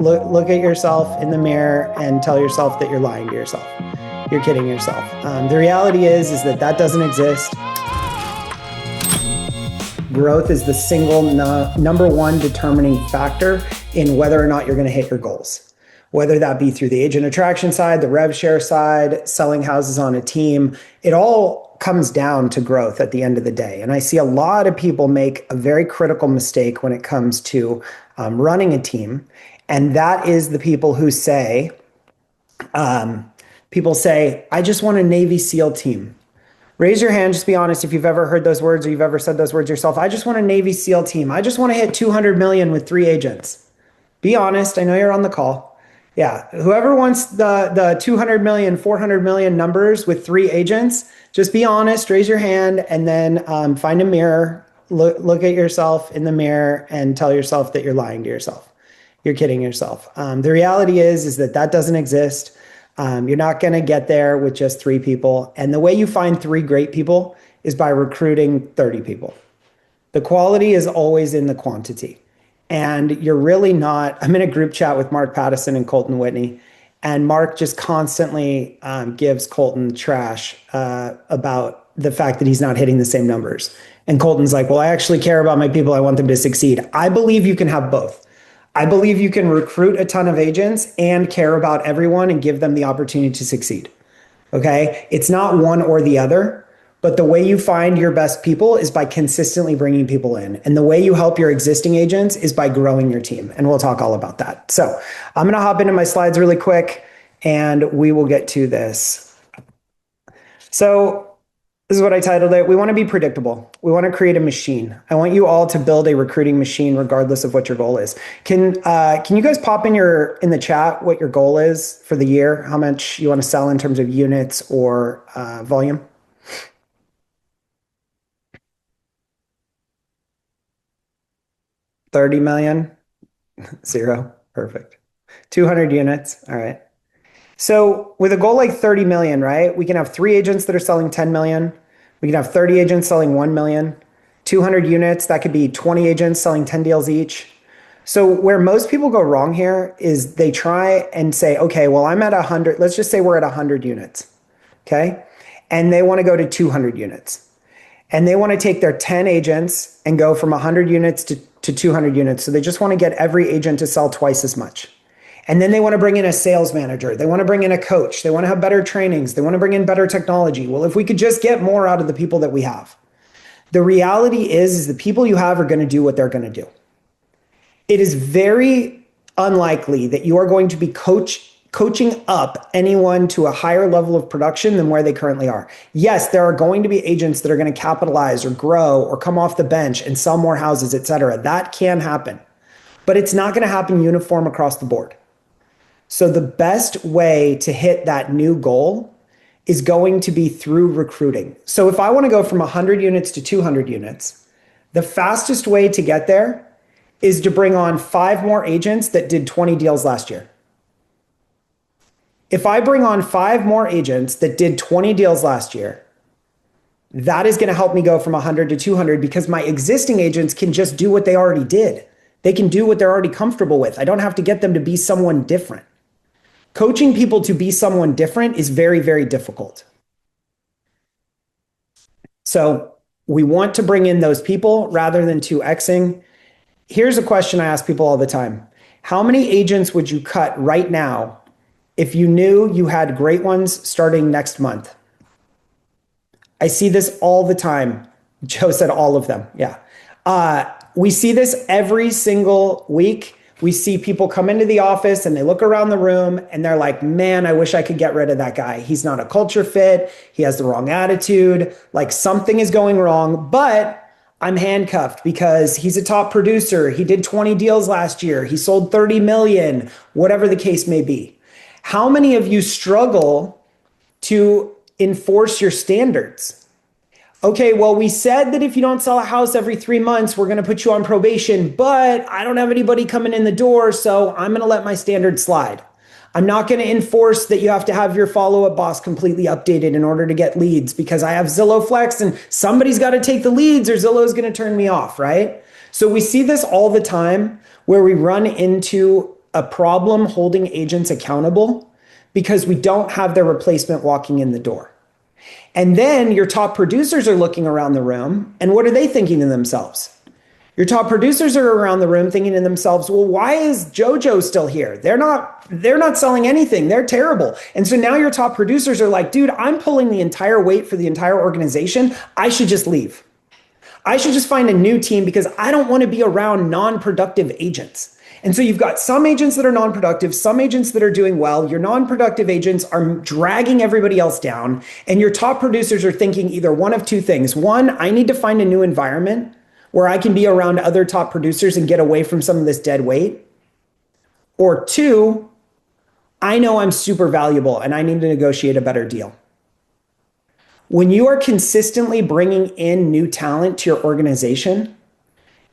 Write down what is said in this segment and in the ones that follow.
Look at yourself in the mirror and tell yourself that you're lying to yourself. You're kidding yourself. The reality is that that doesn't exist. Growth is the single number one determining factor in whether or not you're going to hit your goals. Whether that be through the agent attraction side, the rev share side, selling houses on a team, it all comes down to growth at the end of the day. And I see a lot of people make a very critical mistake when it comes to running a team. And that is the people who say, I just want a Navy SEAL team. Raise your hand, just be honest if you've ever heard those words or you've ever said those words yourself. I just want a Navy SEAL team. I just want to hit 200 million with 3 agents. Be honest. I know you're on the call. Yeah. Whoever wants the 200 million, 400 million numbers with 3 agents, just be honest, raise your hand, and then find a mirror, look at yourself in the mirror and tell yourself that you're lying to yourself. You're kidding yourself. The reality is that that doesn't exist. You're not going to get there with just 3 people. And the way you find 3 great people is by recruiting 30 people. The quality is always in the quantity. And you're really not. I'm in a group chat with Mark Pattison and Colton Whitney. And Mark just constantly gives Colton trash about the fact that he's not hitting the same numbers. And Colton's like, well, I actually care about my people. I want them to succeed. I believe you can have both. I believe you can recruit a ton of agents and care about everyone and give them the opportunity to succeed. Okay? It's not one or the other, but the way you find your best people is by consistently bringing people in. And the way you help your existing agents is by growing your team. And we'll talk all about that. So I'm going to hop into my slides really quick and we will get to this. So this is what I titled it. We want to be predictable. We want to create a machine. I want you all to build a recruiting machine regardless of what your goal is. Can you guys pop in the chat what your goal is for the year? How much you want to sell in terms of units or volume? $30 million? 0. Perfect. 200 units. All right. So with a goal like 30 million, right? We can have 3 agents that are selling 10 million. We can have 30 agents selling 1 million. 200 units, that could be 20 agents selling 10 deals each. So where most people go wrong here is they try and say, okay, well, I'm at 100. Let's just say we're at 100 units. Okay. And they want to go to 200 units. And they want to take their 10 agents and go from 100 units to 200 units. So they just want to get every agent to sell twice as much. And then they want to bring in a sales manager. They want to bring in a coach. They want to have better trainings. They want to bring in better technology. Well, if we could just get more out of the people that we have. The reality is the people you have are going to do what they're going to do. It is very unlikely that you are going to be coaching up anyone to a higher level of production than where they currently are. Yes, there are going to be agents that are going to capitalize or grow or come off the bench and sell more houses, et cetera. That can happen, but it's not going to happen uniform across the board. So the best way to hit that new goal is going to be through recruiting. So if I want to go from 100 units to 200 units, the fastest way to get there is to bring on 5 more agents that did 20 deals last year. If I bring on 5 more agents that did 20 deals last year, that is going to help me go from 100 to 200 because my existing agents can just do what they already did. They can do what they're already comfortable with. I don't have to get them to be someone different. Coaching people to be someone different is very, very difficult. So we want to bring in those people rather than 2Xing. Here's a question I ask people all the time. How many agents would you cut right now if you knew you had great ones starting next month? I see this all the time. Joe said all of them. Yeah. We see this every single week. We see people come into the office and they look around the room and they're like, man, I wish I could get rid of that guy. He's not a culture fit. He has the wrong attitude. Like something is going wrong, but I'm handcuffed because he's a top producer. He did 20 deals last year. He sold 30 million, whatever the case may be. How many of you struggle to enforce your standards? Okay, well, we said that if you don't sell a house every 3 months, we're going to put you on probation, but I don't have anybody coming in the door, so I'm going to let my standards slide. I'm not going to enforce that you have to have your follow-up boss completely updated in order to get leads because I have Zillow Flex and somebody's got to take the leads or Zillow's going to turn me off, right? So we see this all the time where we run into a problem holding agents accountable because we don't have their replacement walking in the door. And then your top producers are looking around the room, and what are they thinking to themselves? Your top producers are around the room thinking to themselves, well, why is JoJo still here? They're not selling anything. They're terrible. And so now your top producers are like, dude, I'm pulling the entire weight for the entire organization. I should just leave. I should just find a new team because I don't want to be around non-productive agents. And so you've got some agents that are non-productive, some agents that are doing well. Your non-productive agents are dragging everybody else down. And your top producers are thinking either one of two things. One, I need to find a new environment where I can be around other top producers and get away from some of this dead weight. Or two, I know I'm super valuable and I need to negotiate a better deal. When you are consistently bringing in new talent to your organization,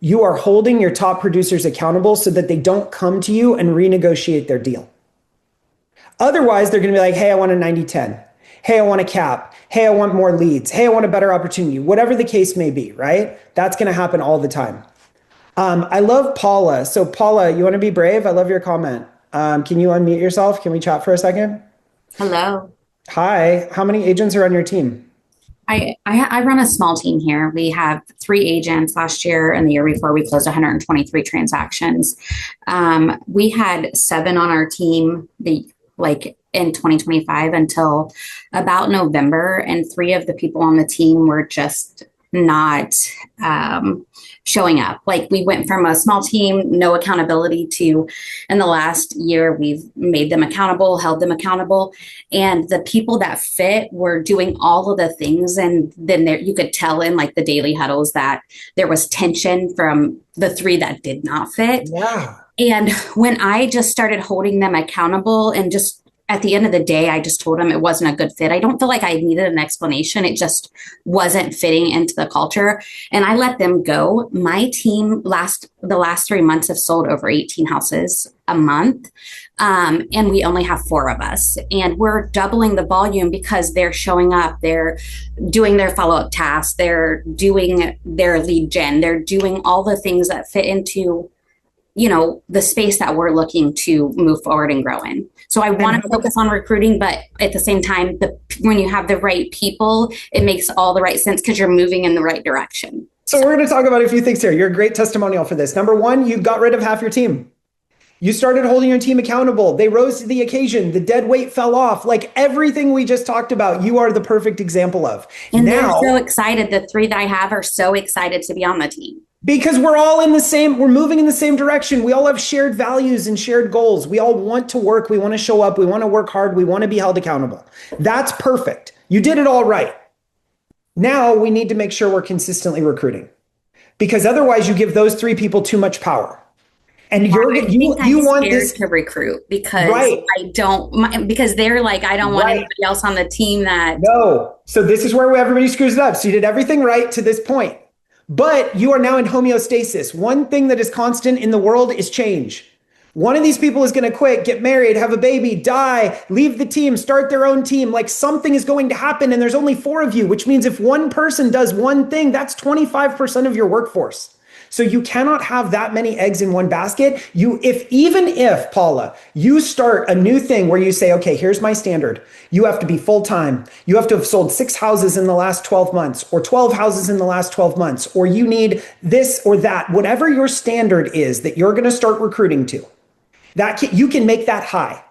you are holding your top producers accountable so that they don't come to you and renegotiate their deal. Otherwise, they're going to be like, hey, I want a 90-10. Hey, I want a cap. Hey, I want more leads. Hey, I want a better opportunity. Whatever the case may be, right? That's going to happen all the time. I love Paula. So Paula, you want to be brave? I love your comment. Can you unmute yourself? Can we chat for a second? Hello. Hi. How many agents are on your team? I run a small team here. We have 3 agents. Last year and the year before, we closed 123 transactions. We had 7 on our team in 2025 until about November, and 3 of the people on the team were just not showing up. Like, we went from a small team, no accountability, to in the last year, we've made them accountable, held them accountable. And the people that fit were doing all of the things. And then you could tell in like the daily huddles that there was tension from the 3 that did not fit. Yeah. And when I just started holding them accountable, and just at the end of the day, I just told them it wasn't a good fit. I don't feel like I needed an explanation. It just wasn't fitting into the culture. And I let them go. My team the last 3 months have sold over 18 houses a month. And we only have 4 of us. And we're doubling the volume because they're showing up. They're doing their follow-up tasks. They're doing their lead gen. They're doing all the things that fit into the space that we're looking to move forward and grow in. So I want to focus on recruiting, but at the same time, when you have the right people, it makes all the right sense because you're moving in the right direction. So we're going to talk about a few things here. You're a great testimonial for this. Number one, you got rid of half your team. You started holding your team accountable. They rose to the occasion. The dead weight fell off. Like everything we just talked about, you are the perfect example of. And now, they're so excited. The 3 that I have are so excited to be on the team. Because we're moving in the same direction. We all have shared values and shared goals. We all want to work. We want to show up. We want to work hard. We want to be held accountable. That's perfect. You did it all right. Now we need to make sure we're consistently recruiting, because otherwise you give those 3 people too much power. And you want this to recruit because right. because they're like, I don't want anybody else on the team that. No. So this is where everybody screws it up. So you did everything right to this point. But you are now in homeostasis. One thing that is constant in the world is change. One of these people is going to quit, get married, have a baby, die, leave the team, start their own team. Like, something is going to happen, and there's only 4 of you, which means if one person does one thing, that's 25% of your workforce. So you cannot have that many eggs in one basket. Even if, Paula, you start a new thing where you say, okay, here's my standard. You have to be full-time. You have to have sold 6 houses in the last 12 months, or 12 houses in the last 12 months, or you need this or that. Whatever your standard is that you're going to start recruiting to, you can make that high.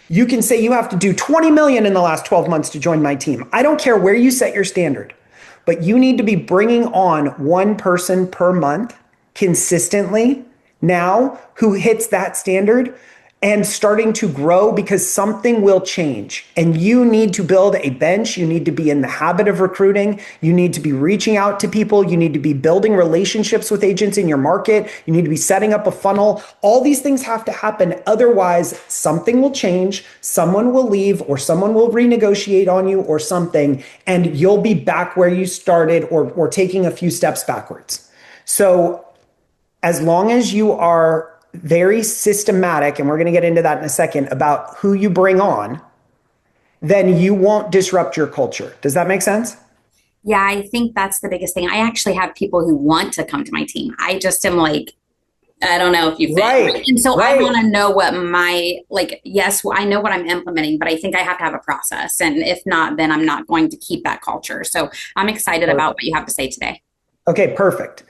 You can say you have to do 20 million in the last 12 months to join my team. I don't care where you set your standard, but you need to be bringing on 1 person per month consistently now who hits that standard and starting to grow, because something will change. And you need to build a bench. You need to be in the habit of recruiting. You need to be reaching out to people. You need to be building relationships with agents in your market. You need to be setting up a funnel. All these things have to happen. Otherwise, something will change. Someone will leave, or someone will renegotiate on you or something, and you'll be back where you started, or taking a few steps backwards. So as long as you are very systematic, and we're going to get into that in a second, about who you bring on, then you won't disrupt your culture. Does that make sense? Yeah, I think that's the biggest thing. I actually have people who want to come to my team. I just am like, I don't know if you fit. Right, And so I right. want to know what my, like, yes, I know what I'm implementing, but I think I have to have a process. And if not, then I'm not going to keep that culture. So I'm excited about Perfect. what you have to say today. Okay, perfect.